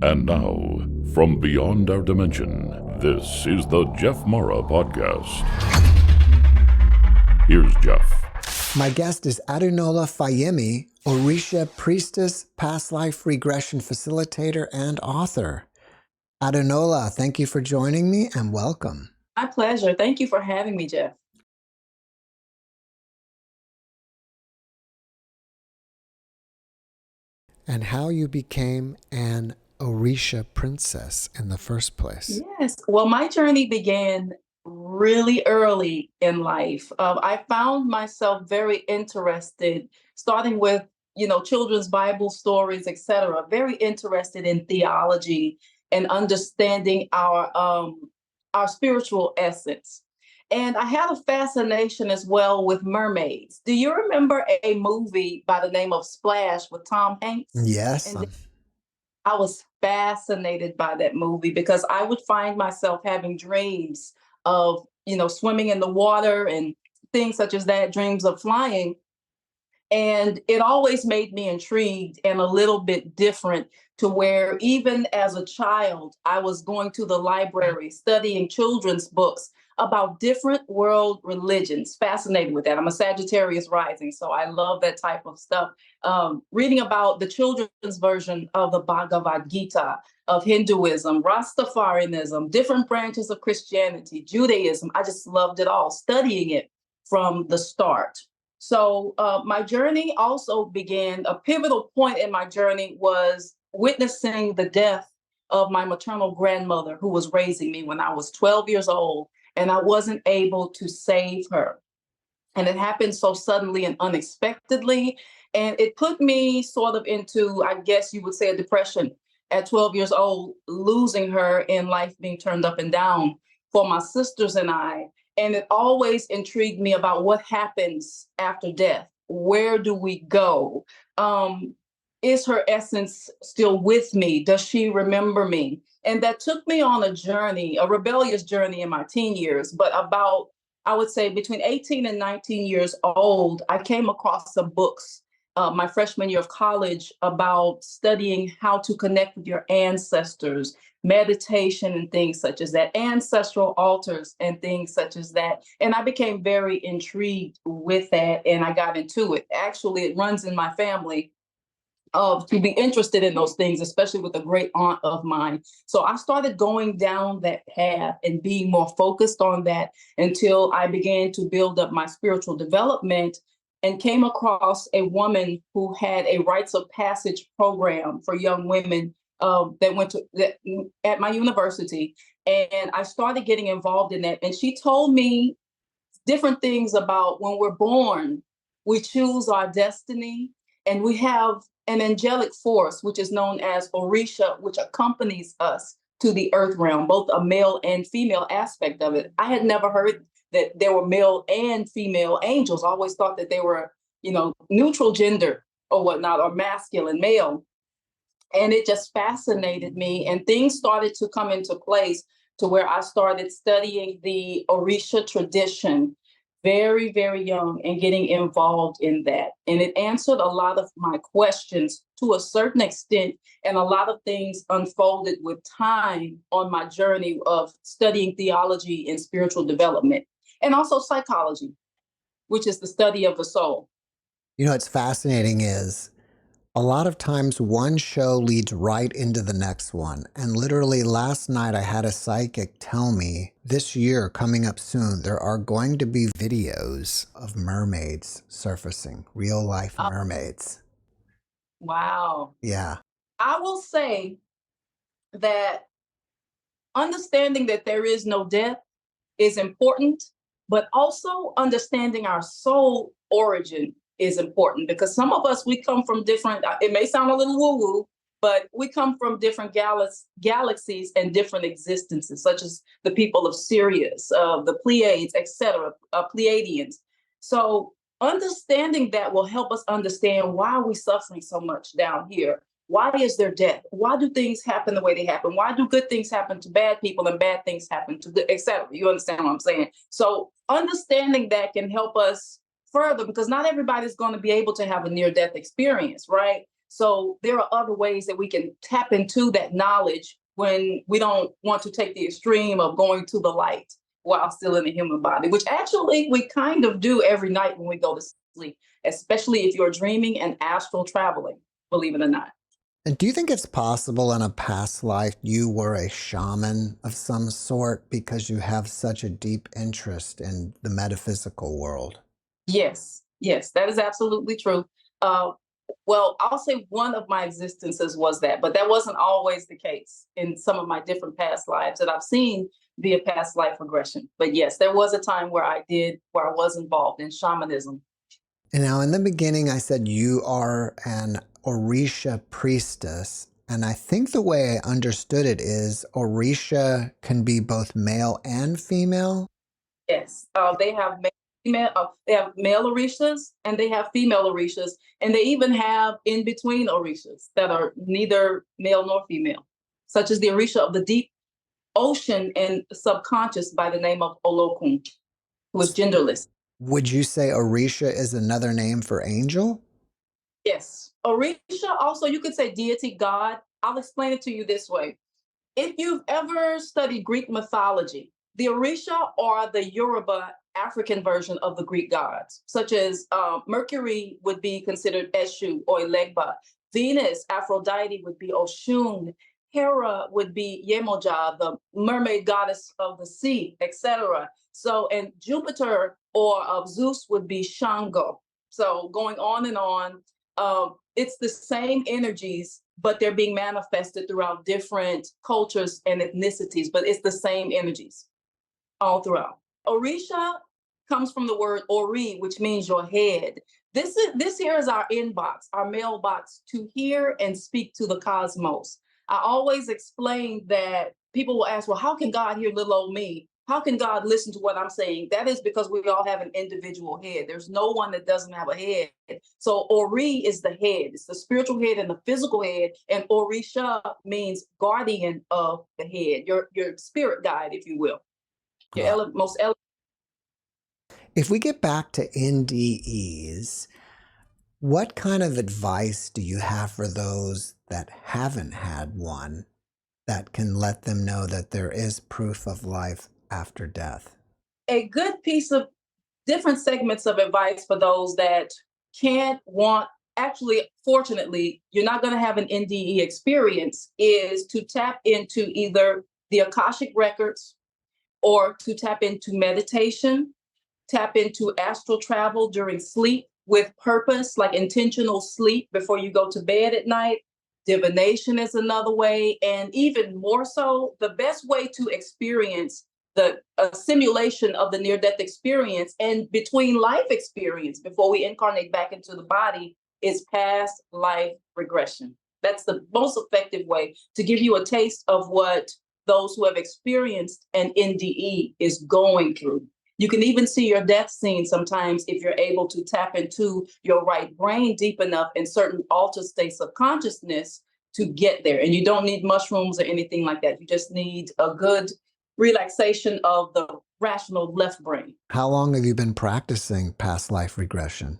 And now, from beyond our dimension, this is the JeffMara podcast. Here's Jeff. My guest is Adunola Fayemi, Orisha Priestess, past life regression facilitator, and author. Adunola, thank you for joining me and welcome. My pleasure. Thank you for having me, Jeff. And how you became an Orisha princess in the first place. Yes. Well, my journey began really early in life. I found myself very interested, starting with, children's Bible stories, etc. Very interested in theology and understanding our spiritual essence. And I had a fascination as well with mermaids. Do you remember a movie by the name of Splash with Tom Hanks? Yes. And I was fascinated by that movie because I would find myself having dreams of, swimming in the water and things such as that, dreams of flying. And it always made me intrigued and a little bit different, to where even as a child, I was going to the library, studying children's books about different world religions, fascinated with that. I'm a Sagittarius rising, so I love that type of stuff. Reading about the children's version of the Bhagavad Gita, of Hinduism, Rastafarianism, different branches of Christianity, Judaism. I just loved it all, studying it from the start. So my journey also began, a pivotal point in my journey was witnessing the death of my maternal grandmother, who was raising me when I was 12 years old, and I wasn't able to save her. And it happened so suddenly and unexpectedly. And it put me sort of into, I guess you would say, a depression at 12 years old, losing her and life being turned up and down for my sisters and I. And it always intrigued me about what happens after death. Where do we go? Is her essence still with me? Does she remember me? And that took me on a journey, a rebellious journey in my teen years. But about, I would say, between 18 and 19 years old, I came across some books my freshman year of college about studying how to connect with your ancestors, meditation and things such as that, ancestral altars and things such as that. And I became very intrigued with that, and I got into it. Actually, it runs in my family to be interested in those things, especially with a great aunt of mine. So I started going down that path and being more focused on that until I began to build up my spiritual development and came across a woman who had a rites of passage program for young women that went to at my university. And I started getting involved in that. And she told me different things about when we're born, we choose our destiny, and we have an angelic force, which is known as Orisha, which accompanies us to the earth realm, both a male and female aspect of it. I had never heard that there were male and female angels. I always thought that they were, neutral gender or whatnot, or masculine, male. And it just fascinated me. And things started to come into place to where I started studying the Orisha tradition very, very young and getting involved in that. And it answered a lot of my questions to a certain extent. And a lot of things unfolded with time on my journey of studying theology and spiritual development, and also psychology, which is the study of the soul. What's fascinating is a lot of times one show leads right into the next one. And literally last night I had a psychic tell me this year coming up soon, there are going to be videos of mermaids surfacing, real life mermaids. Wow. Yeah. I will say that understanding that there is no death is important, but also understanding our soul origin is important, because some of us, we come from different, it may sound a little woo-woo, but we come from different galaxies and different existences, such as the people of Sirius, the Pleiades, etc., Pleiadians. So understanding that will help us understand why are we suffering so much down here. Why is there death? Why do things happen the way they happen? Why do good things happen to bad people and bad things happen to good, etc.? You understand what I'm saying? So understanding that can help us further, because not everybody's going to be able to have a near-death experience, right? So there are other ways that we can tap into that knowledge when we don't want to take the extreme of going to the light while still in the human body, which actually we kind of do every night when we go to sleep, especially if you're dreaming and astral traveling, believe it or not. And do you think it's possible in a past life you were a shaman of some sort because you have such a deep interest in the metaphysical world? Yes, yes, that is absolutely true. Uh, well, I'll say one of my existences was that, but that wasn't always the case in some of my different past lives that I've seen via past life regression. But yes, there was a time where where I was involved in shamanism. And now, in the beginning, I said you are an Orisha priestess. And I think the way I understood it is Orisha can be both male and female. Yes, they have they have male orishas and they have female orishas, and they even have in between orishas that are neither male nor female, such as the orisha of the deep ocean and subconscious by the name of Olokun, who is genderless. Would you say Orisha is another name for angel? Yes, orisha also you could say deity, god. I'll explain it to you this way. If you've ever studied Greek mythology, the Orisha are the Yoruba African version of the Greek gods, such as Mercury would be considered Eshu or Elegba. Venus, Aphrodite would be Oshun. Hera would be Yemoja, the mermaid goddess of the sea, etc. So, and Jupiter or Zeus would be Shango. So, going on and on. It's the same energies, but they're being manifested throughout different cultures and ethnicities, but it's the same energies all throughout. Orisha comes from the word ori, which means your head. This here is our inbox, our mailbox to hear and speak to the cosmos. I always explain that people will ask, well, how can God hear little old me? How can God listen to what I'm saying? That is because we all have an individual head. There's no one that doesn't have a head. So Ori is the head. It's the spiritual head and the physical head. And Orisha means guardian of the head, your spirit guide, if you will. Most elevated. If we get back to NDEs, what kind of advice do you have for those that haven't had one that can let them know that there is proof of life after death? A good piece of different segments of advice for those that can't want, actually, fortunately, you're not going to have an NDE experience, is to tap into either the Akashic records or to tap into meditation, tap into astral travel during sleep with purpose, like intentional sleep before you go to bed at night. Divination is another way. And even more so, the best way to experience the simulation of the near-death experience and between life experience before we incarnate back into the body is past life regression. That's the most effective way to give you a taste of what those who have experienced an NDE is going through. You can even see your death scene sometimes if you're able to tap into your right brain deep enough in certain altered states of consciousness to get there. And you don't need mushrooms or anything like that. You just need a good relaxation of the rational left brain. How long have you been practicing past life regression?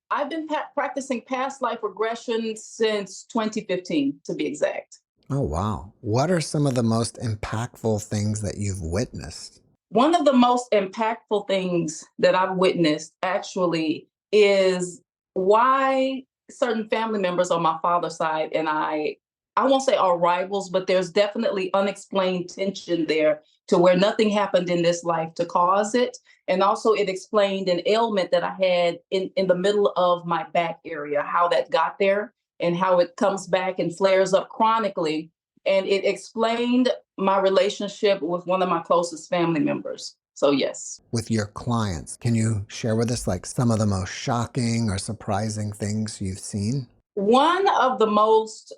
I've been practicing past life regression since 2015, to be exact. Oh, wow. What are some of the most impactful things that you've witnessed? One of the most impactful things that I've witnessed actually is why certain family members on my father's side and I won't say are rivals, but there's definitely unexplained tension there to where nothing happened in this life to cause it. And also it explained an ailment that I had in the middle of my back area, how that got there and how it comes back and flares up chronically. And it explained my relationship with one of my closest family members. So yes. With your clients, can you share with us like some of the most shocking or surprising things you've seen? One of the most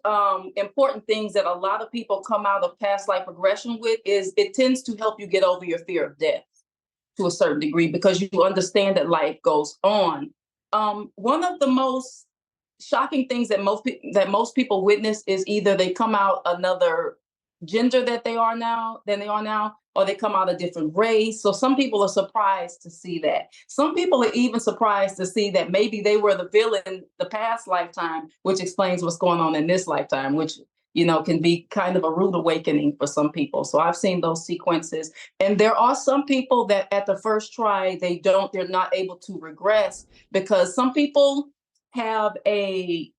important things that a lot of people come out of past life regression with is it tends to help you get over your fear of death to a certain degree because you understand that life goes on. One of the most shocking things that most people witness is either they come out another gender than they are now, or they come out a different race. So some people are surprised to see that. Some people are even surprised to see that maybe they were the villain the past lifetime, which explains what's going on in this lifetime, which can be kind of a rude awakening for some people. So I've seen those sequences. And there are some people that at the first try, they're not able to regress, because some people have a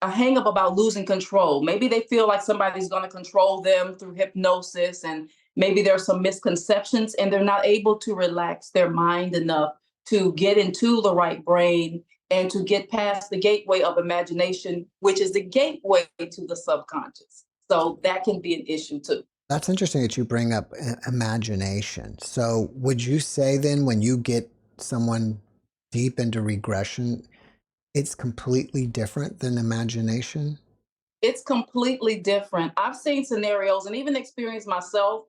hang up about losing control. Maybe they feel like somebody's going to control them through hypnosis, and maybe there's some misconceptions, and they're not able to relax their mind enough to get into the right brain and to get past the gateway of imagination, which is the gateway to the subconscious. So that can be an issue too. That's interesting that you bring up imagination. So would you say then when you get someone deep into regression, it's completely different than imagination? It's completely different. I've seen scenarios and even experienced myself.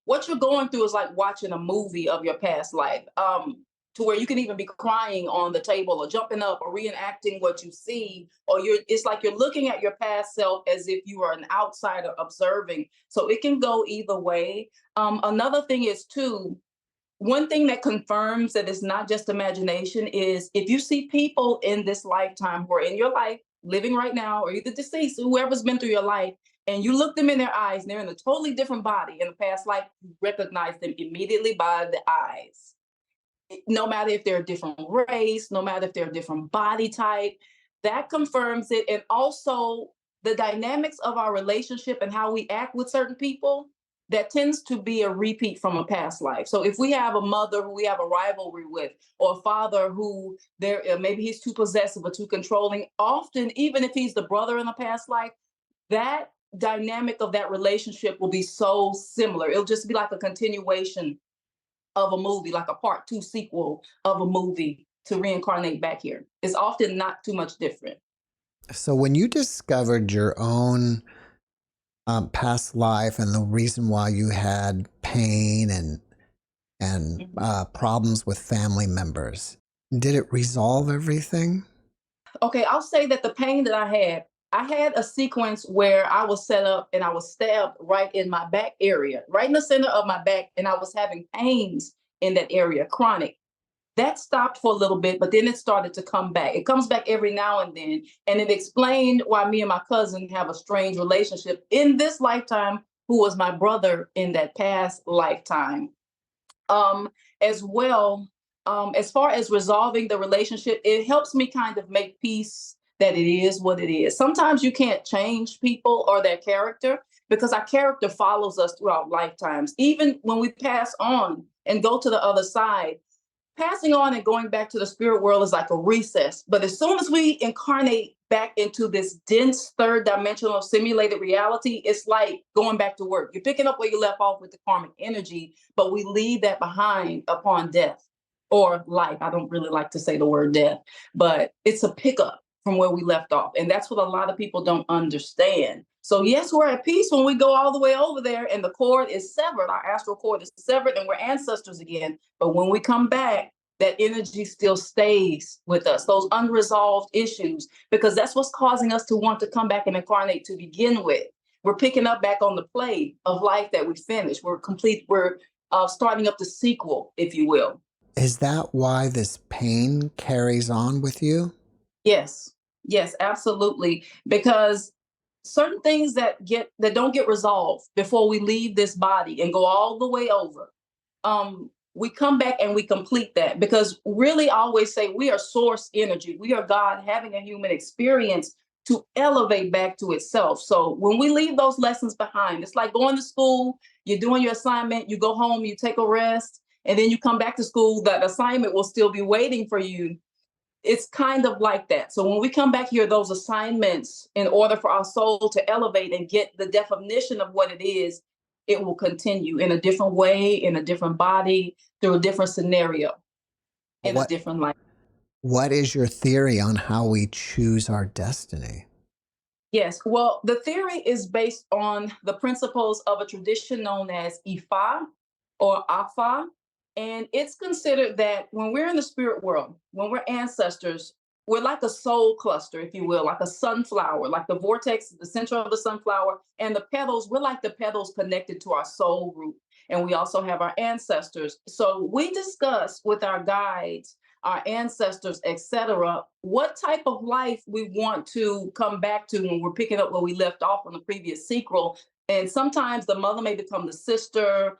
What you're going through is like watching a movie of your past life, to where you can even be crying on the table or jumping up or reenacting what you see, or it's like you're looking at your past self as if you are an outsider observing. So it can go either way. Another thing is too, one thing that confirms that it's not just imagination is if you see people in this lifetime who are in your life, living right now, or either deceased, whoever's been through your life, and you look them in their eyes, and they're in a totally different body in the past life, you recognize them immediately by the eyes. No matter if they're a different race, no matter if they're a different body type, that confirms it. And also the dynamics of our relationship and how we act with certain people, that tends to be a repeat from a past life. So if we have a mother who we have a rivalry with, or a father who maybe he's too possessive or too controlling, often even if he's the brother in a past life, that dynamic of that relationship will be so similar. It'll just be like a continuation of a movie, like a part two sequel of a movie to reincarnate back here. It's often not too much different. So when you discovered your own past life and the reason why you had pain and problems with family members, did it resolve everything? Okay, I'll say that the pain that I had a sequence where I was set up and I was stabbed right in my back area, right in the center of my back, and I was having pains in that area, chronic. That stopped for a little bit, but then it started to come back. It comes back every now and then. And it explained why me and my cousin have a strange relationship in this lifetime, who was my brother in that past lifetime. As well, as far as resolving the relationship, it helps me kind of make peace that it is what it is. Sometimes you can't change people or their character, because our character follows us throughout lifetimes. Even when we pass on and go to the other side, passing on and going back to the spirit world is like a recess. But as soon as we incarnate back into this dense third dimensional simulated reality, it's like going back to work. You're picking up where you left off with the karmic energy, but we leave that behind upon death or life. I don't really like to say the word death, but it's a pickup from where we left off. And that's what a lot of people don't understand. So yes, we're at peace when we go all the way over there and the cord is severed, our astral cord is severed, and we're ancestors again. But when we come back, that energy still stays with us, those unresolved issues, because that's what's causing us to want to come back and incarnate to begin with. We're picking up back on the play of life that we finished. We're starting up the sequel, if you will. Is that why this pain carries on with you? Yes, yes, absolutely. Because certain things that don't get resolved before we leave this body and go all the way over, we come back and we complete that. Because really, I always say we are source energy. We are God having a human experience to elevate back to itself. So when we leave those lessons behind, it's like going to school, you're doing your assignment, you go home, you take a rest, and then you come back to school, that assignment will still be waiting for you. It's kind of like that. So when we come back here, those assignments, in order for our soul to elevate and get the definition of what it is, it will continue in a different way, in a different body, through a different scenario, in a different life. What is your theory on how we choose our destiny? Yes, well, the theory is based on the principles of a tradition known as Ifa or Afa. And it's considered that when we're in the spirit world, when we're ancestors, we're like a soul cluster, if you will, like a sunflower, like the vortex, the center of the sunflower, and the petals, we're like the petals connected to our soul root. And we also have our ancestors. So we discuss with our guides, our ancestors, etc., what type of life we want to come back to when we're picking up where we left off on the previous sequel. And sometimes the mother may become the sister.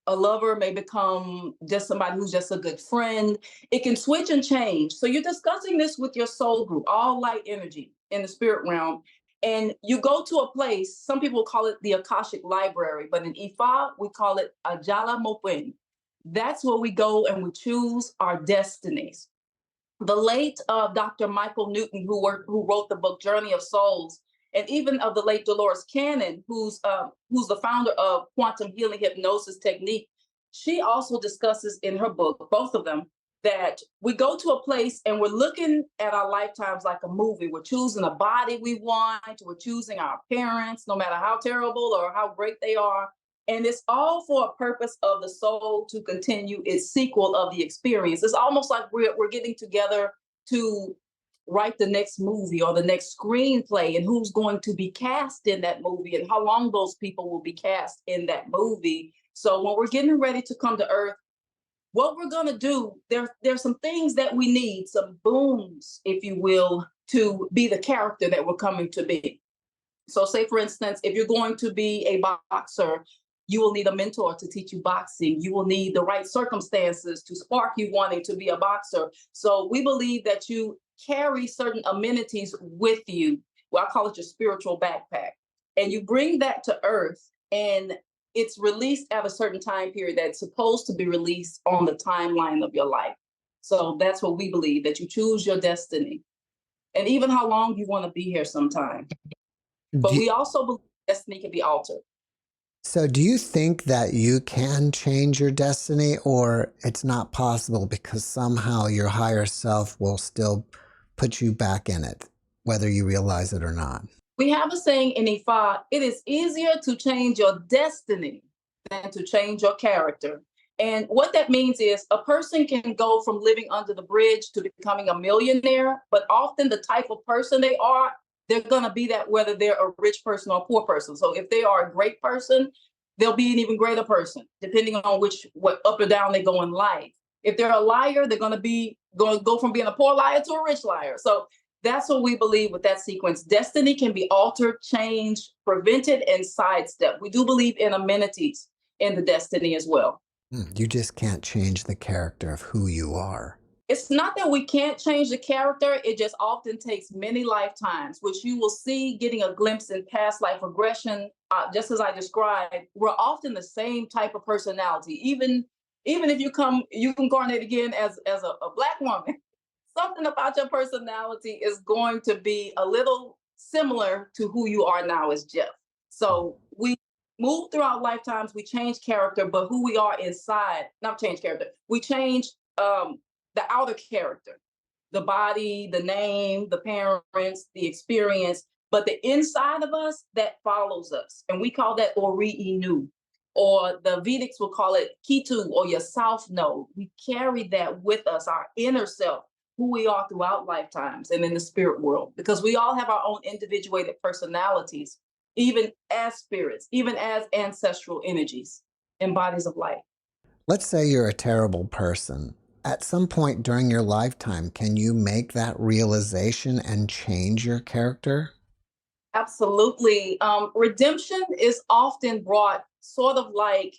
A lover may become just somebody who's just a good friend. It can switch and change. So you're discussing this with your soul group, all light energy in the spirit realm. And you go to a place, some people call it the Akashic Library, but in Ifa, we call it Ajala Mopin. That's where we go and we choose our destinies. The late Dr. Michael Newton, who wrote the book Journey of Souls, and even of the late Dolores Cannon, who's the founder of quantum healing hypnosis technique, she also discusses in her book, both of them, that we go to a place and we're looking at our lifetimes like a movie. We're choosing a body we want, we're choosing our parents, no matter how terrible or how great they are. And it's all for a purpose of the soul to continue its sequel of the experience. It's almost like we're getting together to write the next movie or the next screenplay, and who's going to be cast in that movie and how long those people will be cast in that movie. So when we're getting ready to come to Earth, what we're going to do, there's some things that we need, some booms, if you will, to be the character that we're coming to be. So say, for instance, if you're going to be a boxer, you will need a mentor to teach you boxing. You will need the right circumstances to spark you wanting to be a boxer. So we believe that you carry certain amenities with you. Well, I call it your spiritual backpack. And you bring that to Earth, and it's released at a certain time period that's supposed to be released on the timeline of your life. So that's what we believe, that you choose your destiny. And even how long you want to be here sometime. But we also believe destiny can be altered. So do you think that you can change your destiny, or it's not possible because somehow your higher self will still put you back in it, whether you realize it or not? We have a saying in Ifa, it is easier to change your destiny than to change your character. And what that means is a person can go from living under the bridge to becoming a millionaire, but often the type of person they are, they're going to be that whether they're a rich person or a poor person. So if they are a great person, they'll be an even greater person, depending on what up or down they go in life. If they're a liar, they're going to go from being a poor liar to a rich liar. So that's what we believe with that sequence. Destiny can be altered, changed, prevented, and sidestepped. We do believe in amenities in the destiny as well. You just can't change the character of who you are. It's not that we can't change the character, it just often takes many lifetimes, which you will see getting a glimpse in past life regression. Just as I described, we're often the same type of personality. Even if you incarnate again as a Black woman, something about your personality is going to be a little similar to who you are now as Jeff. So we move throughout lifetimes, we change character, but who we are inside, not change character, we change the outer character, the body, the name, the parents, the experience, but the inside of us that follows us. And we call that Ori Inu, or the Vedics will call it Kitu, or your South Node. We carry that with us, our inner self, who we are throughout lifetimes and in the spirit world, because we all have our own individuated personalities, even as spirits, even as ancestral energies and bodies of light. Let's say you're a terrible person. At some point during your lifetime, can you make that realization and change your character? Absolutely. Redemption is often brought sort of like,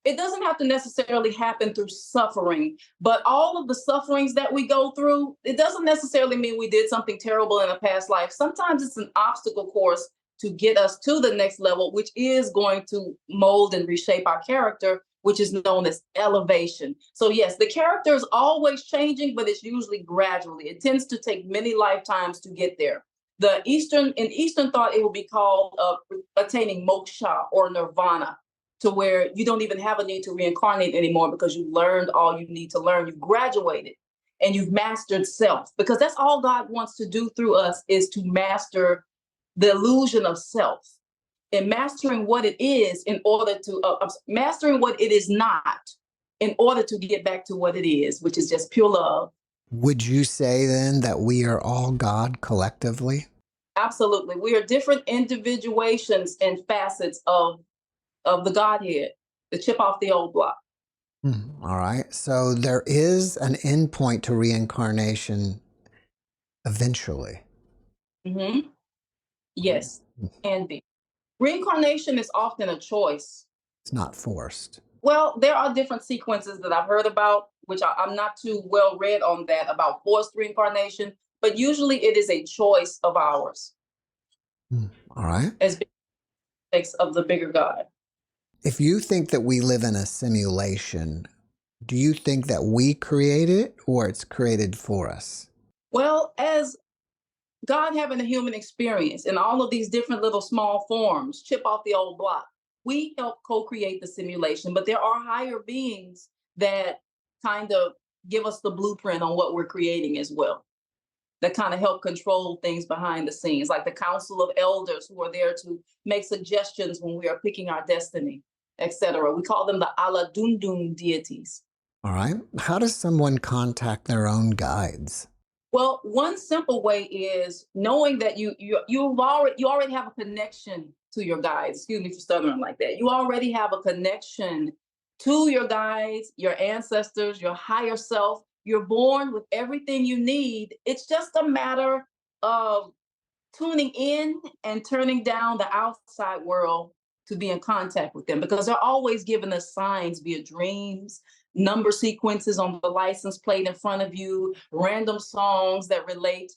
it doesn't have to necessarily happen through suffering, but all of the sufferings that we go through, it doesn't necessarily mean we did something terrible in a past life. Sometimes it's an obstacle course to get us to the next level, which is going to mold and reshape our character, which is known as elevation. So yes, the character is always changing, but it's usually gradually. It tends to take many lifetimes to get there. In Eastern thought, it will be called attaining moksha or nirvana, to where you don't even have a need to reincarnate anymore because you learned all you need to learn. You graduated and you've mastered self, because that's all God wants to do through us, is to master the illusion of self. And mastering what it is in order to mastering what it is not in order to get back to what it is, which is just pure love Would you say then that we are all God collectively? Absolutely. We are different individuations and facets of the Godhead, the chip off the old block. All right. So there is an end point to reincarnation eventually. Hmm. Yes, can be. Reincarnation is often a choice. It's not forced. Well, there are different sequences that I've heard about, which I'm not too well read on that about forced reincarnation, but usually it is a choice of ours All right. as aspects of the bigger God. If you think that we live in a simulation, do you think that we create it or it's created for us? Well, as God having a human experience in all of these different little small forms, chip off the old block, we help co-create the simulation, but there are higher beings that kind of give us the blueprint on what we're creating as well, that kind of help control things behind the scenes, like the council of elders who are there to make suggestions when we are picking our destiny, etc. We call them the Aladundun deities. All right. How does someone contact their own guides? Well, one simple way is knowing that you already have a connection to your guides. Excuse me for stuttering like that. You already have a connection to your guides, your ancestors, your higher self. You're born with everything you need. It's just a matter of tuning in and turning down the outside world to be in contact with them, because they're always giving us signs via dreams, number sequences on the license plate in front of you, random songs that relate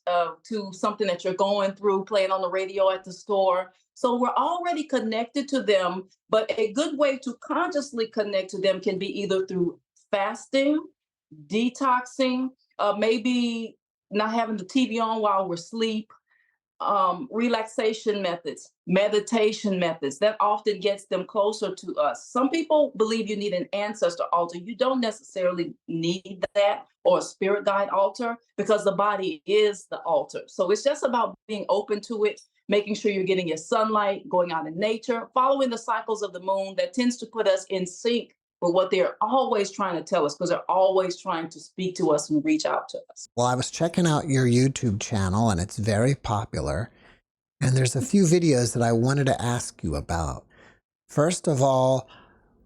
to something that you're going through, playing on the radio at the store. So we're already connected to them, but a good way to consciously connect to them can be either through fasting, detoxing, maybe not having the TV on while we're asleep, relaxation methods, meditation methods. That often gets them closer to us. Some people believe you need an ancestor altar. You don't necessarily need that, or a spirit guide altar, because the body is the altar. So it's just about being open to it, making sure you're getting your sunlight, going out in nature, following the cycles of the moon. That tends to put us in sync with what they're always trying to tell us, because they're always trying to speak to us and reach out to us. Well, I was checking out your YouTube channel and it's very popular. And there's a few videos that I wanted to ask you about. First of all,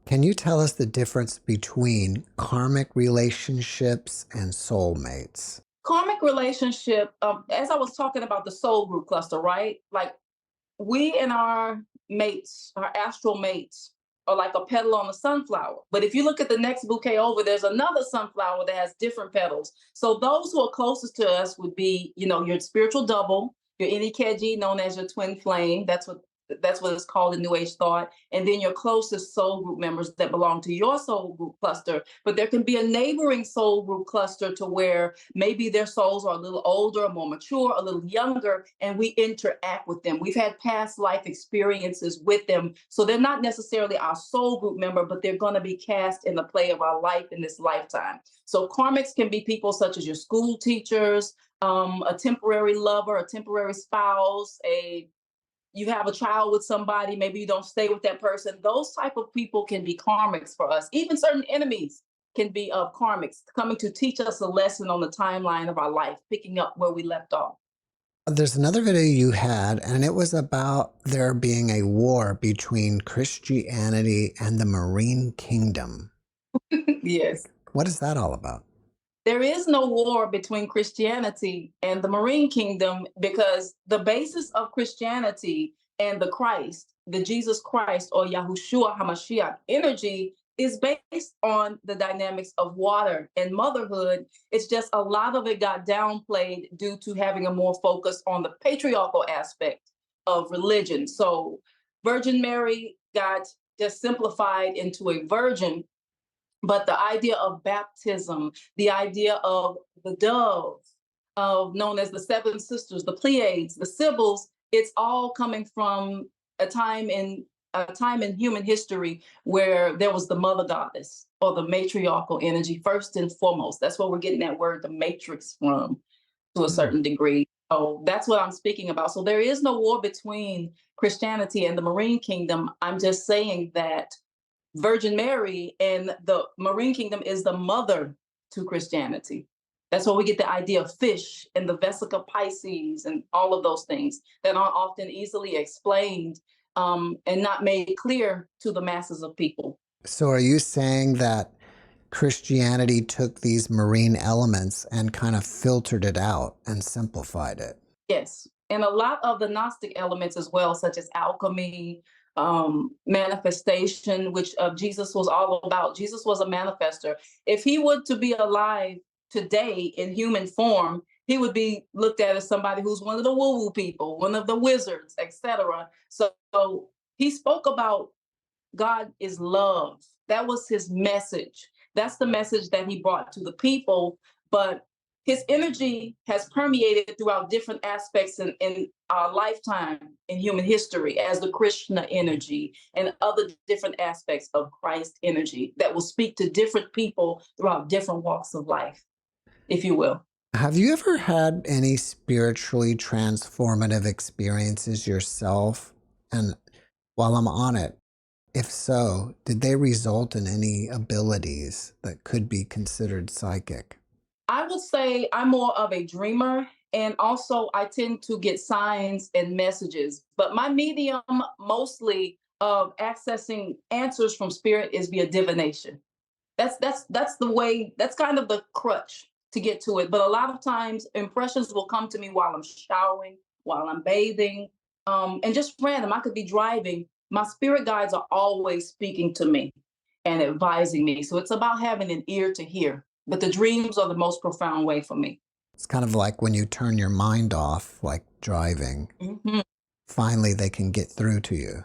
can you tell us the difference between karmic relationships and soulmates? Karmic relationship, as I was talking about the soul group cluster, right? Like we and our mates, our astral mates, are like a petal on a sunflower. But if you look at the next bouquet over, there's another sunflower that has different petals. So those who are closest to us would be, your spiritual double, your Inikeji, known as your twin flame. That's what it's called in New Age thought. And then your closest soul group members that belong to your soul group cluster. But there can be a neighboring soul group cluster to where maybe their souls are a little older, more mature, a little younger, and we interact with them. We've had past life experiences with them. So they're not necessarily our soul group member, but they're going to be cast in the play of our life in this lifetime. So karmics can be people such as your school teachers, a temporary lover, a temporary spouse, you have a child with somebody, maybe you don't stay with that person. Those type of people can be karmics for us. Even certain enemies can be of karmics, coming to teach us a lesson on the timeline of our life, picking up where we left off. There's another video you had, and it was about there being a war between Christianity and the Marine Kingdom. Yes. What is that all about? There is no war between Christianity and the Marine Kingdom, because the basis of Christianity and the Christ, the Jesus Christ or Yahushua HaMashiach energy, is based on the dynamics of water and motherhood. It's just a lot of it got downplayed due to having a more focus on the patriarchal aspect of religion. So Virgin Mary got just simplified into a virgin, but the idea of baptism, the idea of the dove, of known as the seven sisters, the Pleiades, the Sibyls, it's all coming from a time in human history where there was the mother goddess or the matriarchal energy first and foremost. That's where we're getting that word, the matrix, from, to a certain degree. So that's what I'm speaking about. So there is no war between Christianity and the Marine Kingdom. I'm just saying that Virgin Mary and the Marine Kingdom is the mother to Christianity. That's where we get the idea of fish and the Vesica Pisces and all of those things that aren't often easily explained and not made clear to the masses of people. So are you saying that Christianity took these marine elements and kind of filtered it out and simplified it? Yes. And a lot of the Gnostic elements as well, such as alchemy, manifestation, which Jesus was all about. Jesus was a manifester. If he were to be alive today in human form, he would be looked at as somebody who's one of the woo-woo people, one of the wizards, etc. So he spoke about God is love. That was his message. That's the message that he brought to the people. But his energy has permeated throughout different aspects in our lifetime in human history as the Krishna energy and other different aspects of Christ energy that will speak to different people throughout different walks of life, if you will. Have you ever had any spiritually transformative experiences yourself? And while I'm on it, if so, did they result in any abilities that could be considered psychic? I would say I'm more of a dreamer, and also I tend to get signs and messages. But my medium, mostly of accessing answers from spirit, is via divination. That's the way. That's kind of the crutch to get to it. But a lot of times, impressions will come to me while I'm showering, while I'm bathing, and just random. I could be driving. My spirit guides are always speaking to me and advising me. So it's about having an ear to hear. But the dreams are the most profound way for me. It's kind of like when you turn your mind off, like driving. Mm-hmm. Finally, they can get through to you.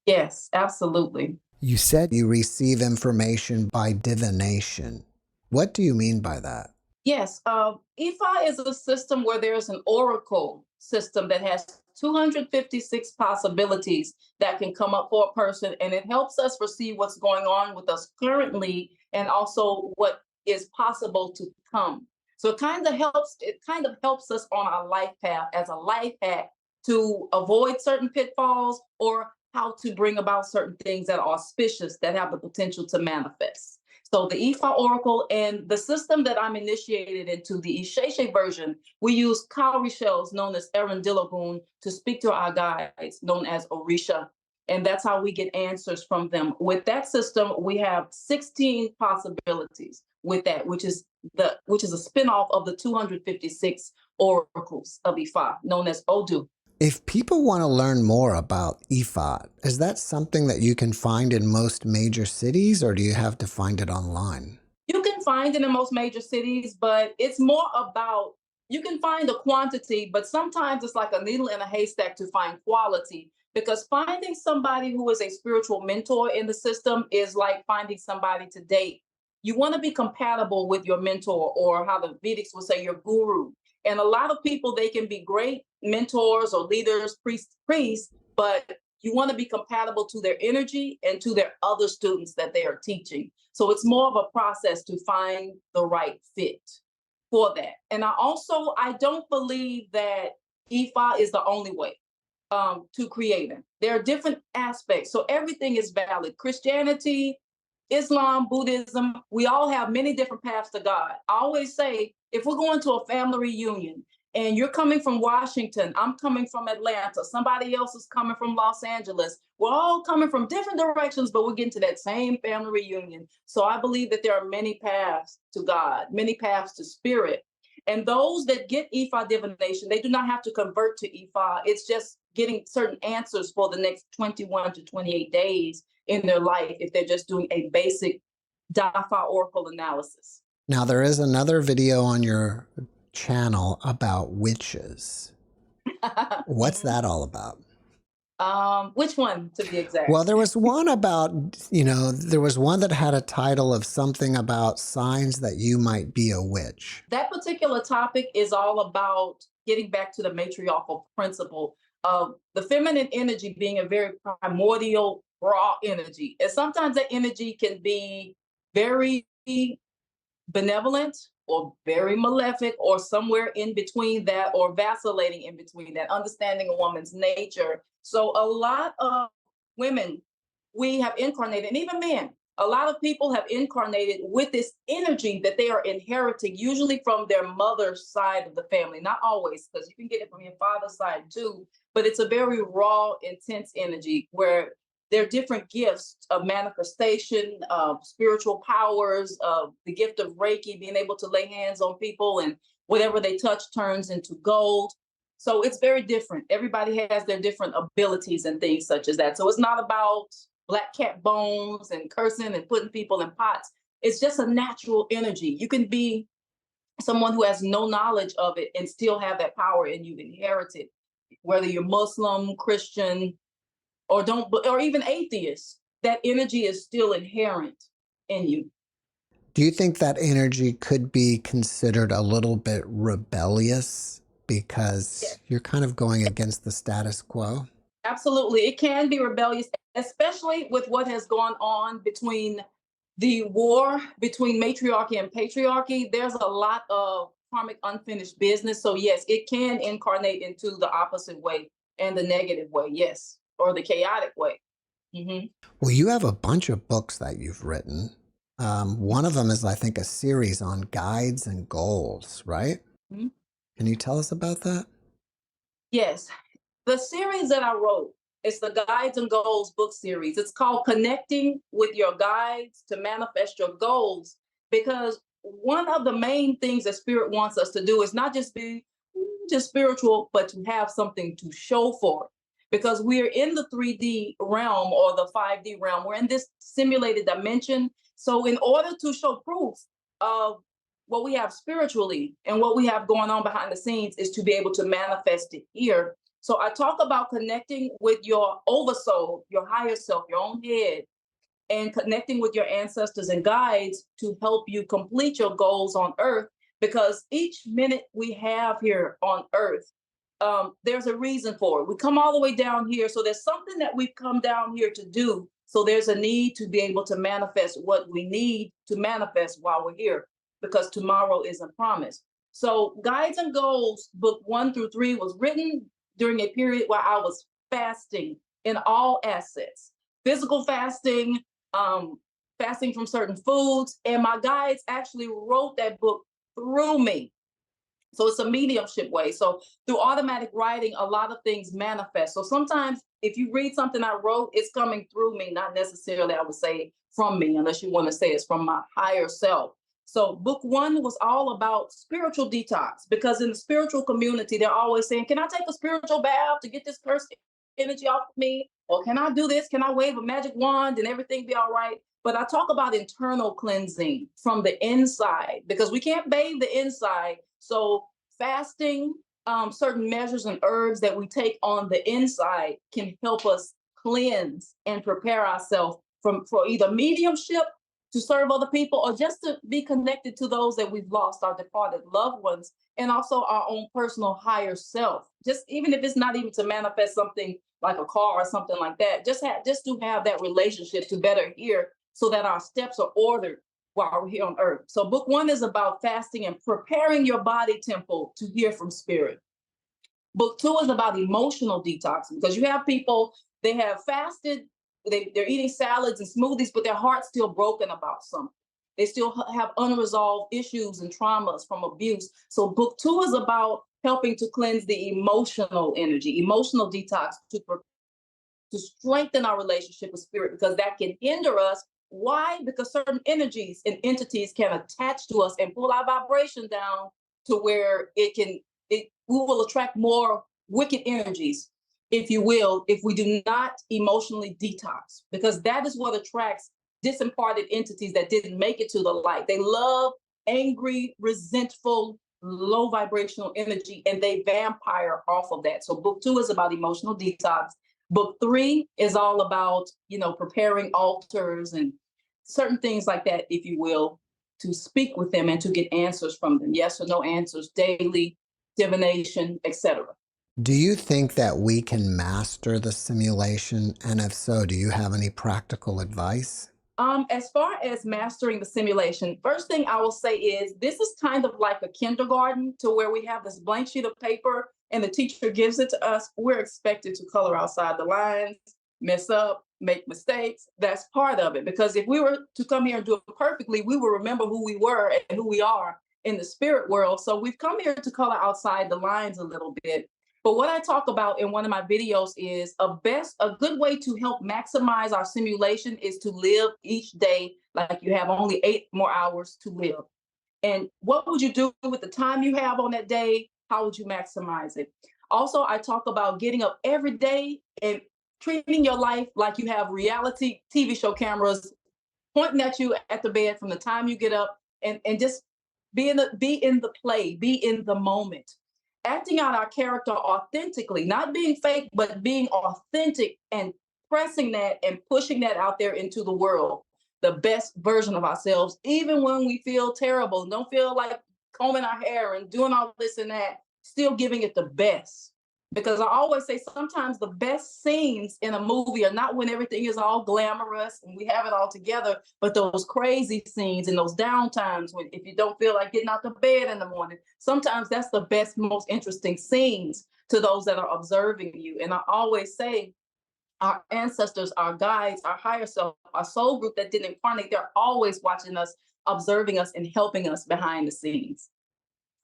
Yes, absolutely. You said you receive information by divination. What do you mean by that? Yes, EFI is a system where there's an oracle system that has 256 possibilities that can come up for a person, and it helps us foresee what's going on with us currently and also what is possible to come. So it kind of helps us on our life path as a life hack to avoid certain pitfalls or how to bring about certain things that are auspicious that have the potential to manifest. So the EFA Oracle and the system that I'm initiated into, the Isheshe version, we use cowrie shells known as Erendilagun to speak to our guides, known as Orisha. And that's how we get answers from them. With that system, we have 16 possibilities with that, which is a spinoff of the 256 oracles of Ifa, known as Odu. If people want to learn more about IFA, is that something that you can find in most major cities, or do you have to find it online? You can find it in most major cities, but it's more about, you can find the quantity, but sometimes it's like a needle in a haystack to find quality, because finding somebody who is a spiritual mentor in the system is like finding somebody to date. You want to be compatible with your mentor, or how the Vedics would say, your guru. And a lot of people, they can be great mentors or leaders, priests, but you want to be compatible to their energy and to their other students that they are teaching. So it's more of a process to find the right fit for that. And I don't believe that IFA is the only way to creating. There are different aspects. So everything is valid. Christianity, Islam, Buddhism, we all have many different paths to God. I always say, if we're going to a family reunion and you're coming from Washington, I'm coming from Atlanta, somebody else is coming from Los Angeles, we're all coming from different directions, but we're getting to that same family reunion. So I believe that there are many paths to God, many paths to spirit. And those that get Ifa divination, they do not have to convert to Ifa. It's just getting certain answers for the next 21 to 28 days in their life if they're just doing a basic Dafa oracle analysis. Now, there is another video on your channel about witches. What's that all about? Which one, to be exact? Well, there was one about, there was one that had a title of something about signs that you might be a witch. That particular topic is all about getting back to the matriarchal principle of the feminine energy being a very primordial, raw energy. And sometimes that energy can be very benevolent or very malefic or somewhere in between that, or vacillating in between that, understanding a woman's nature. So a lot of women, we have incarnated, and even men, A lot of people have incarnated with this energy that they are inheriting, usually from their mother's side of the family. Not always, because you can get it from your father's side too, but it's a very raw, intense energy where there are different gifts of manifestation, of spiritual powers, of the gift of Reiki, being able to lay hands on people and whatever they touch turns into gold. So it's very different. Everybody has their different abilities and things such as that. So it's not about black cat bones and cursing and putting people in pots. It's just a natural energy. You can be someone who has no knowledge of it and still have that power and you've inherited, whether you're Muslim, Christian, or don't, or even atheist, that energy is still inherent in you. Do you think that energy could be considered a little bit rebellious because you're kind of going against the status quo? Absolutely. It can be rebellious, especially with what has gone on between the war between matriarchy and patriarchy. There's a lot of karmic unfinished business. So, yes, it can incarnate into the opposite way and the negative way, yes, or the chaotic way. Mm-hmm. Well, you have a bunch of books that you've written. One of them is, I think, a series on guides and goals, right? Mm-hmm. Can you tell us about that? Yes. The series that I wrote is the Guides and Goals book series. It's called Connecting with Your Guides to Manifest Your Goals, because one of the main things that Spirit wants us to do is not just be just spiritual, but to have something to show for it. Because we're in the 3D realm or the 5D realm, we're in this simulated dimension. So, in order to show proof of what we have spiritually and what we have going on behind the scenes, is to be able to manifest it here. So I talk about connecting with your oversoul, your higher self, your own head, and connecting with your ancestors and guides to help you complete your goals on earth. Because each minute we have here on earth, there's a reason for it. We come all the way down here. So there's something that we've come down here to do. So there's a need to be able to manifest what we need to manifest while we're here, because tomorrow isn't promised. So Guides and Goals, book 1 through 3, was written during a period where I was fasting in all assets, physical fasting, fasting from certain foods. And my guides actually wrote that book through me. So it's a mediumship way. So through automatic writing, a lot of things manifest. So sometimes if you read something I wrote, it's coming through me, not necessarily, I would say, from me, unless you want to say it's from my higher self. So book 1 was all about spiritual detox, because in the spiritual community, they're always saying, can I take a spiritual bath to get this cursed energy off of me? Or can I do this? Can I wave a magic wand and everything be all right? But I talk about internal cleansing from the inside, because we can't bathe the inside. So fasting, certain measures and herbs that we take on the inside can help us cleanse and prepare ourselves for either mediumship to serve other people, or just to be connected to those that we've lost, our departed loved ones, and also our own personal higher self. Just even if it's not even to manifest something like a car or something like that, just to have that relationship to better hear, so that our steps are ordered while we're here on earth. So book 1 is about fasting and preparing your body temple to hear from spirit. Book 2 is about emotional detox, because you have people, they have fasted, they're eating salads and smoothies, but their heart's still broken about something. They still have unresolved issues and traumas from abuse. So book 2 is about helping to cleanse the emotional energy, emotional detox, to strengthen our relationship with spirit, because that can hinder us. Why? Because certain energies and entities can attach to us and pull our vibration down to where we will attract more wicked energies, if you will, if we do not emotionally detox, because that is what attracts disemparted entities that didn't make it to the light. They love angry, resentful, low vibrational energy, and they vampire off of that. So book 2 is about emotional detox. Book 3 is all about, preparing altars and certain things like that, if you will, to speak with them and to get answers from them. Yes or no answers, daily, divination, etc. Do you think that we can master the simulation? And if so, do you have any practical advice? As far as mastering the simulation, first thing I will say is this is kind of like a kindergarten, to where we have this blank sheet of paper and the teacher gives it to us. We're expected to color outside the lines, mess up, make mistakes. That's part of it. Because if we were to come here and do it perfectly, we will remember who we were and who we are in the spirit world. So we've come here to color outside the lines a little bit. But what I talk about in one of my videos is a good way to help maximize our simulation is to live each day like you have only 8 more hours to live. And what would you do with the time you have on that day? How would you maximize it? Also, I talk about getting up every day and treating your life like you have reality TV show cameras pointing at you at the bed from the time you get up, and just be in the play, be in the moment. Acting out our character authentically, not being fake, but being authentic and pressing that and pushing that out there into the world. The best version of ourselves, even when we feel terrible, don't feel like combing our hair and doing all this and that, still giving it the best. Because I always say sometimes the best scenes in a movie are not when everything is all glamorous and we have it all together, but those crazy scenes and those downtimes when if you don't feel like getting out of bed in the morning, sometimes that's the best, most interesting scenes to those that are observing you. And I always say our ancestors, our guides, our higher self, our soul group that didn't incarnate, they're always watching us, observing us, and helping us behind the scenes.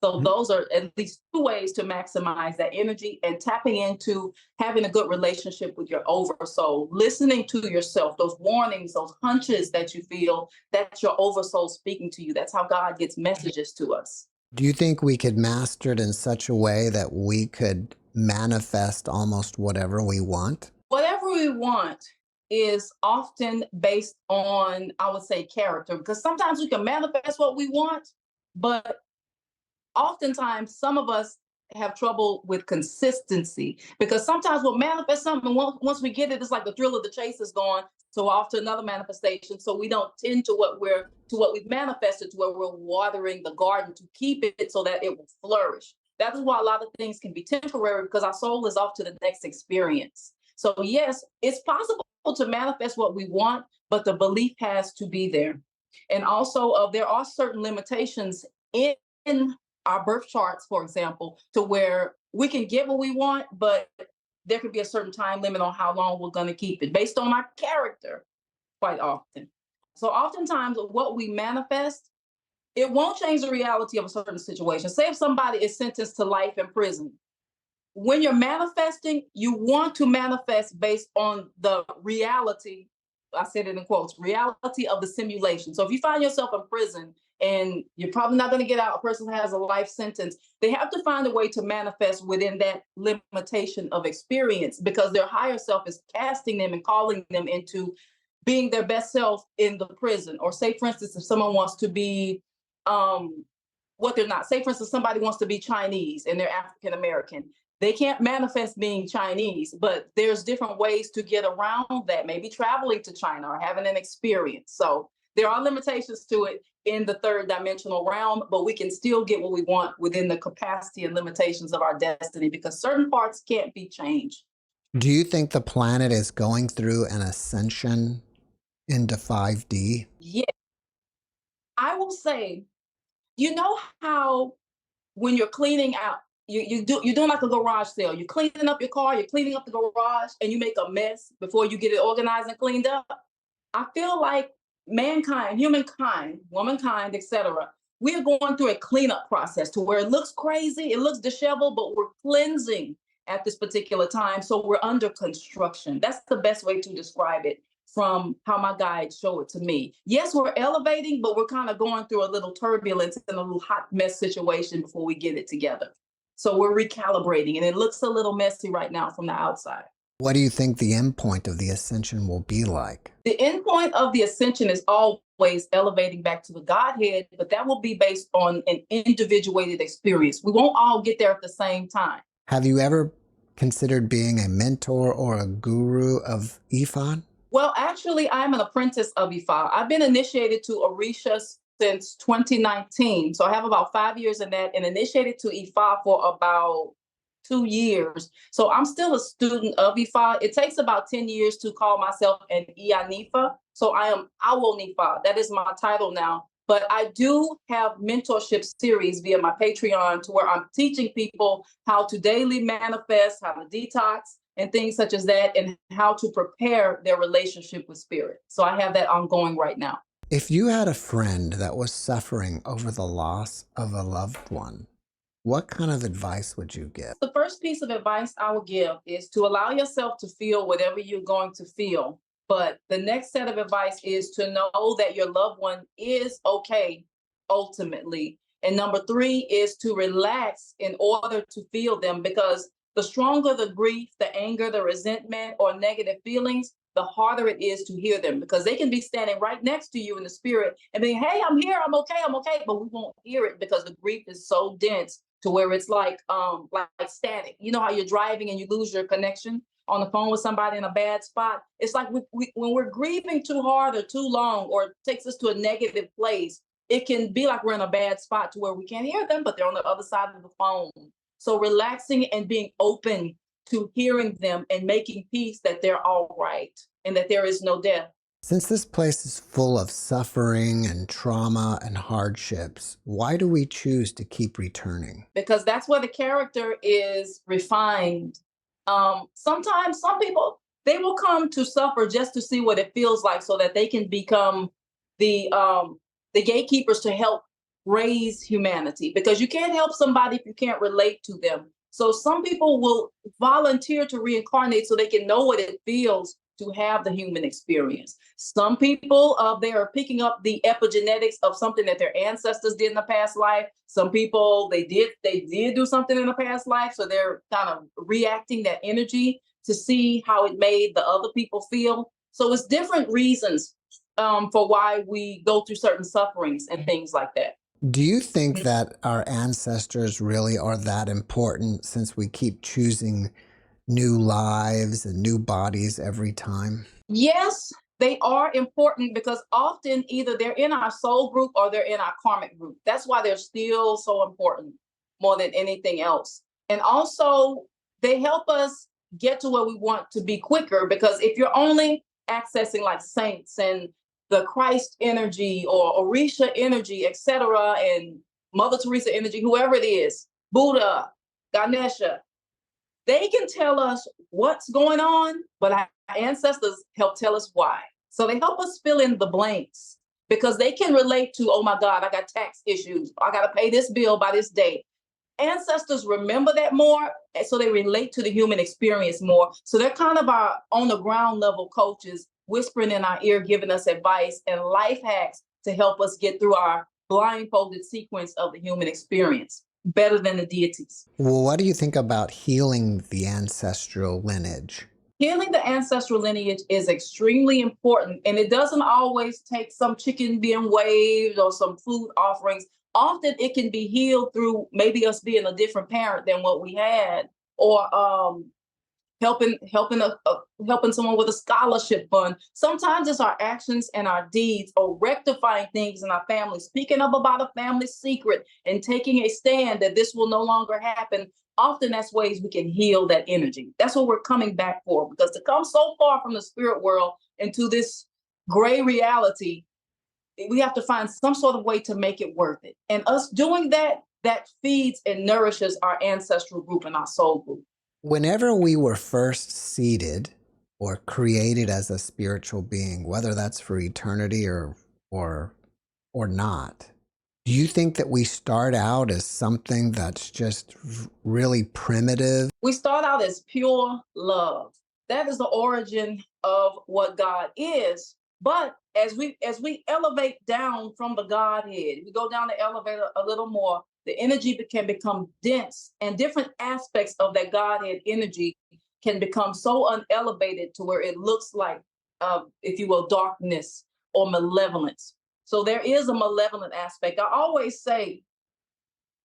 So those are at least 2 ways to maximize that energy and tapping into having a good relationship with your oversoul, listening to yourself, those warnings, those hunches that you feel, that's your oversoul speaking to you. That's how God gets messages to us. Do you think we could master it in such a way that we could manifest almost whatever we want? Whatever we want is often based on, I would say, character, because sometimes we can manifest what we want, but oftentimes some of us have trouble with consistency because sometimes we'll manifest something and once we get it, it's like the thrill of the chase is gone. So off to another manifestation. So we don't tend to what we've manifested, to where we're watering the garden to keep it so that it will flourish. That is why a lot of things can be temporary, because our soul is off to the next experience. So yes, it's possible to manifest what we want, but the belief has to be there. And also there are certain limitations in our birth charts, for example, to where we can get what we want, but there could be a certain time limit on how long we're going to keep it based on our character quite often. So oftentimes what we manifest, it won't change the reality of a certain situation. Say if somebody is sentenced to life in prison, when you're manifesting, you want to manifest based on the reality. I said it in quotes, reality of the simulation. So if you find yourself in prison and you're probably not going to get out, a person has a life sentence, they have to find a way to manifest within that limitation of experience, because their higher self is casting them and calling them into being their best self in the prison. Or say, for instance, if someone wants to be what they're not. Say, for instance, somebody wants to be Chinese and they're African American. They can't manifest being Chinese, but there's different ways to get around that, maybe traveling to China or having an experience. So there are limitations to it in the third dimensional realm, but we can still get what we want within the capacity and limitations of our destiny, because certain parts can't be changed. Do you think the planet is going through an ascension into 5D? Yeah, I will say, you know how when you're cleaning out, you're doing like a garage sale. You're cleaning up your car, you're cleaning up the garage, and you make a mess before you get it organized and cleaned up. I feel like mankind, humankind, womankind, etc., we are going through a cleanup process to where it looks crazy, it looks disheveled, but we're cleansing at this particular time. So we're under construction. That's the best way to describe it from how my guides show it to me. Yes, we're elevating, but we're kind of going through a little turbulence and a little hot mess situation before we get it together. So we're recalibrating, and it looks a little messy right now from the outside. What do you think the end point of the ascension will be like? The end point of the ascension is always elevating back to the Godhead, but that will be based on an individuated experience. We won't all get there at the same time. Have you ever considered being a mentor or a guru of Ifa? Well, actually, I'm an apprentice of Ifa. I've been initiated to Orisha since 2019. So I have about 5 years in that, and initiated to Ifa for about 2 years. So I'm still a student of Ifa. It takes about 10 years to call myself an Ianifa. So I am Awonifa. That is my title now. But I do have mentorship series via my Patreon, to where I'm teaching people how to daily manifest, how to detox, and things such as that, and how to prepare their relationship with spirit. So I have that ongoing right now. If you had a friend that was suffering over the loss of a loved one, what kind of advice would you give? The first piece of advice I would give is to allow yourself to feel whatever you're going to feel. But the next set of advice is to know that your loved one is okay ultimately. And number three is to relax in order to feel them, because the stronger the grief, the anger, the resentment, or negative feelings, the harder it is to hear them, because they can be standing right next to you in the spirit and being, hey, I'm here, I'm okay, but we won't hear it because the grief is so dense to where it's like static. You know how you're driving and you lose your connection on the phone with somebody in a bad spot? It's like when we're grieving too hard or too long, or it takes us to a negative place, it can be like we're in a bad spot to where we can't hear them, but they're on the other side of the phone. So relaxing and being open to hearing them and making peace that they're all right and that there is no death. Since this place is full of suffering and trauma and hardships, why do we choose to keep returning? Because that's where the character is refined. Sometimes some people, they will come to suffer just to see what it feels like, so that they can become the gatekeepers to help raise humanity, because you can't help somebody if you can't relate to them. So some people will volunteer to reincarnate so they can know what it feels to have the human experience. Some people, they are picking up the epigenetics of something that their ancestors did in the past life. Some people, they did do something in the past life, so they're kind of reacting that energy to see how it made the other people feel. So it's different reasons for why we go through certain sufferings and things like that. Do you think that our ancestors really are that important, since we keep choosing new lives and new bodies every time? Yes, they are important, because often either they're in our soul group or they're in our karmic group. That's why they're still so important more than anything else. And also, they help us get to where we want to be quicker, because if you're only accessing like saints and the Christ energy or Orisha energy, etc., and Mother Teresa energy, whoever it is, Buddha, Ganesha, they can tell us what's going on, but our ancestors help tell us why. So they help us fill in the blanks, because they can relate to, oh my God, I got tax issues. I got to pay this bill by this date. Ancestors remember that more, and so they relate to the human experience more. So they're kind of our on the ground level coaches, whispering in our ear, giving us advice and life hacks to help us get through our blindfolded sequence of the human experience better than the deities. Well, what do you think about healing the ancestral lineage? Healing the ancestral lineage is extremely important, and it doesn't always take some chicken being waved or some food offerings. Often it can be healed through maybe us being a different parent than what we had, or helping someone with a scholarship fund. Sometimes it's our actions and our deeds, or rectifying things in our family, speaking up about a family secret and taking a stand that this will no longer happen. Often that's ways we can heal that energy. That's what we're coming back for, because to come so far from the spirit world into this gray reality, we have to find some sort of way to make it worth it. And us doing that, that feeds and nourishes our ancestral group and our soul group. Whenever we were first seeded or created as a spiritual being, whether that's for eternity or not, do you think that we start out as something that's just really primitive? We start out as pure love. That is the origin of what God is. But as we elevate down from the Godhead, we go down the elevator a little more, the energy can become dense, and different aspects of that Godhead energy can become so unelevated to where it looks like, if you will, darkness or malevolence. So there is a malevolent aspect. I always say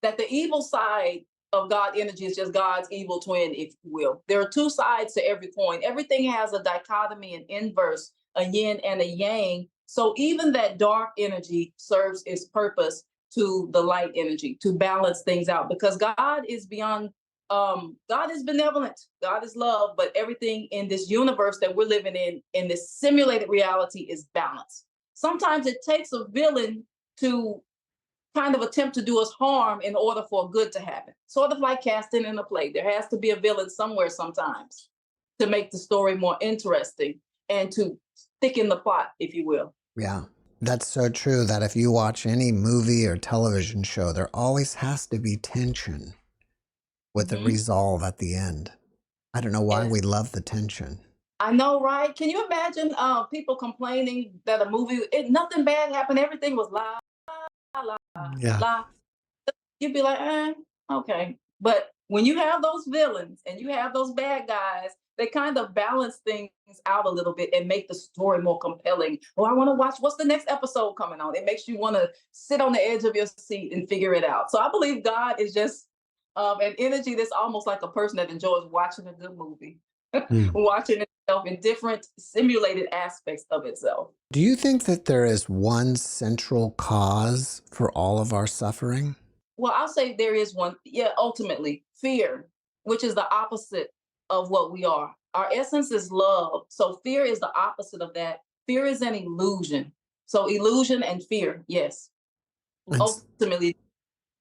that the evil side of God energy is just God's evil twin, if you will. There are two sides to every coin. Everything has a dichotomy, an inverse, a yin and a yang. So even that dark energy serves its purpose to the light energy to balance things out, because God is beyond, God is benevolent, God is love, but everything in this universe that we're living in this simulated reality, is balance. Sometimes it takes a villain to kind of attempt to do us harm in order for good to happen. Sort of like casting in a play. There has to be a villain somewhere sometimes. to make the story more interesting and to thicken the plot, if you will. Yeah. That's so true that if you watch any movie or television show, there always has to be tension with a Mhm. resolve at the end. I don't know why Yes. we love the tension. I know, right? Can you imagine people complaining that a movie, nothing bad happened, everything was la, la, Yeah. la. You'd be like, okay. But when you have those villains and you have those bad guys, they kind of balance things out a little bit and make the story more compelling. Oh, I want to watch what's the next episode coming on. It makes you want to sit on the edge of your seat and figure it out. So I believe God is just an energy that's almost like a person that enjoys watching a good movie, Hmm. watching itself in different simulated aspects of itself. Do you think that there is one central cause for all of our suffering? Well, I'll say there is one. Yeah, ultimately, fear, which is the opposite of what we are. Our essence is love. So fear is the opposite of that. Fear is an illusion. So illusion and fear, yes, And ultimately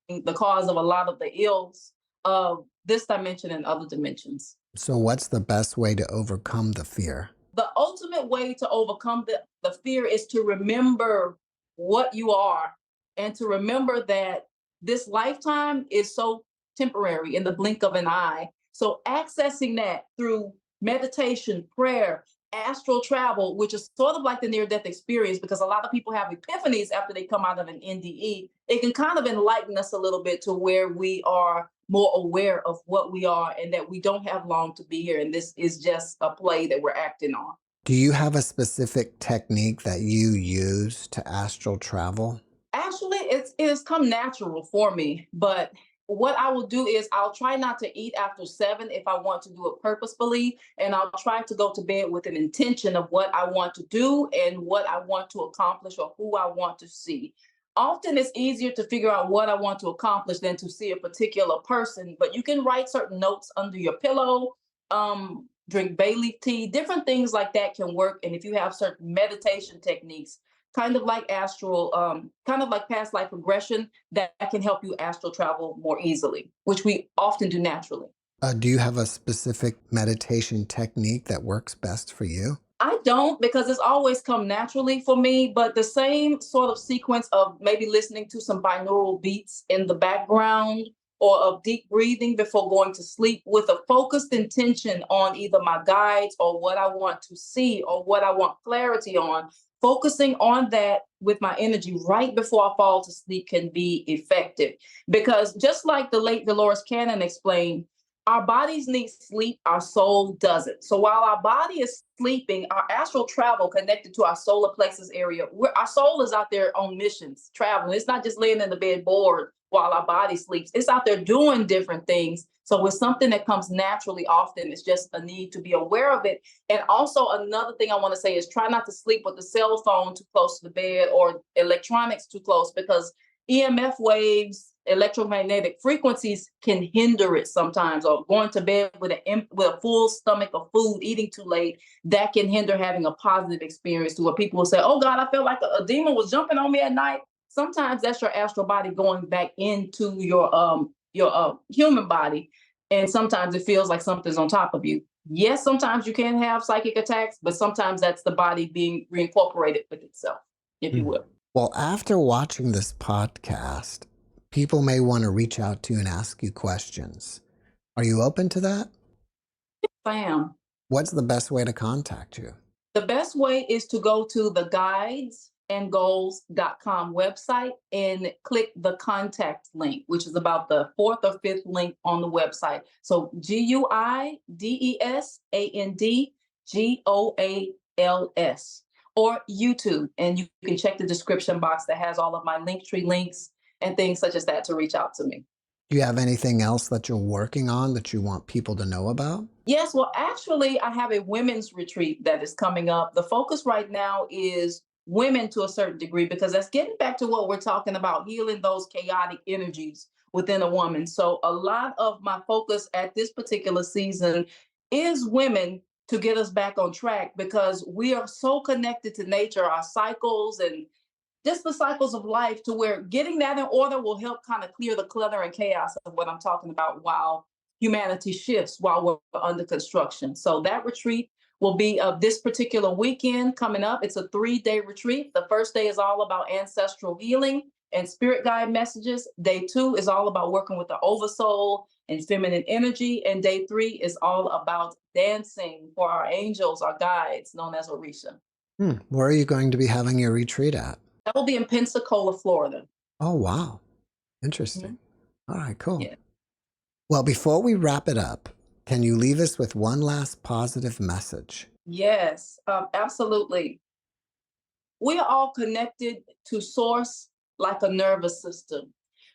the cause of a lot of the ills of this dimension and other dimensions. so what's the best way to overcome the fear? The ultimate way to overcome the fear is to remember what you are and to remember that this lifetime is so temporary in the blink of an eye. So accessing that through meditation, prayer, astral travel, which is sort of like the near death experience, because a lot of people have epiphanies after they come out of an NDE. It can kind of enlighten us a little bit to where we are more aware of what we are and that we don't have long to be here. And this is just a play that we're acting on. Do you have a specific technique that you use to astral travel? Actually, it has come natural for me, but what I will do is I'll try not to eat after 7 if I want to do it purposefully, and I'll try to go to bed with an intention of what I want to do and what I want to accomplish or who I want to see. Often it's easier to figure out what I want to accomplish than to see a particular person, but you can write certain notes under your pillow, drink bay leaf tea, different things like that can work. And if you have certain meditation techniques, kind of like kind of like past life regression, that can help you astral travel more easily, which we often do naturally. Do you have a specific meditation technique that works best for you? I don't, because it's always come naturally for me, but the same sort of sequence of maybe listening to some binaural beats in the background or of deep breathing before going to sleep with a focused intention on either my guides or what I want to see or what I want clarity on. Focusing on that with my energy right before I fall to sleep can be effective. Because just like the late Dolores Cannon explained, our bodies need sleep, our soul doesn't. So while our body is sleeping, our astral travel connected to our solar plexus area, our soul is out there on missions, traveling. It's not just laying in the bed bored while our body sleeps. It's out there doing different things. So it's something that comes naturally often. It's just a need to be aware of it. And also another thing I want to say is try not to sleep with the cell phone too close to the bed or electronics too close, because EMF waves, electromagnetic frequencies can hinder it sometimes, or going to bed with a full stomach of food, eating too late, that can hinder having a positive experience to where people will say, oh God, I felt like a demon was jumping on me at night. Sometimes that's your astral body going back into your human body. And sometimes it feels like something's on top of you. Yes, sometimes you can have psychic attacks, but sometimes that's the body being reincorporated with itself, if you Hmm. will. Well, after watching this podcast, people may want to reach out to you and ask you questions. Are you open to that? I am. What's the best way to contact you? The best way is to go to the guidesandgoals.com website and click the contact link, which is about the 4th or 5th link on the website. So GUIDESANDGOALS, or YouTube. And you can check the description box that has all of my Linktree links and things such as that to reach out to me. Do you have anything else that you're working on that you want people to know about? Yes, well, actually, I have a women's retreat that is coming up. The focus right now is women to a certain degree, because that's getting back to what we're talking about, healing those chaotic energies within a woman. So, a lot of my focus at this particular season is women to get us back on track, because we are so connected to nature, our cycles, and just the cycles of life, to where getting that in order will help kind of clear the clutter and chaos of what I'm talking about, while humanity shifts while we're under construction. So that retreat will be of this particular weekend coming up. It's a 3-day retreat. The first day is all about ancestral healing and spirit guide messages. Day 2 is all about working with the oversoul and feminine energy. And day 3 is all about dancing for our angels, our guides, known as Orisha. Where are you going to be having your retreat at? That will be in Pensacola, Florida. Oh, wow. Interesting. All right, cool. Yeah. Well, before we wrap it up, can you leave us with one last positive message? Yes, absolutely. We are all connected to source like a nervous system.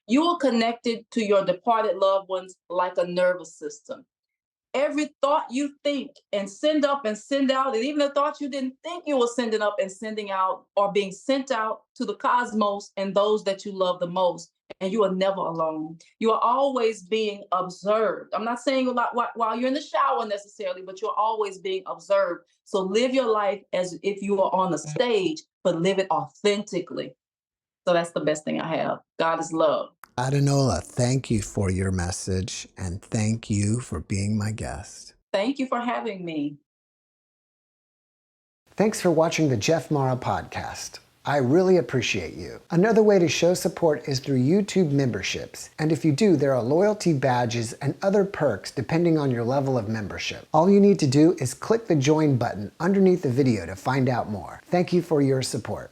You are connected to your departed loved ones like a nervous system. Every thought you think and send up and send out, and even the thoughts you didn't think you were sending up and sending out, are being sent out to the cosmos and those that you love the most. And you are never alone. You are always being observed. I'm not saying a lot while you're in the shower necessarily, but you're always being observed. So live your life as if you are on the stage, but live it authentically. So that's the best thing I have. God is love. Adunola, thank you for your message, and thank you for being my guest. Thank you for having me. Thanks for watching the JeffMara podcast. I really appreciate you. Another way to show support is through YouTube memberships. And if you do, there are loyalty badges and other perks depending on your level of membership. All you need to do is click the join button underneath the video to find out more. Thank you for your support.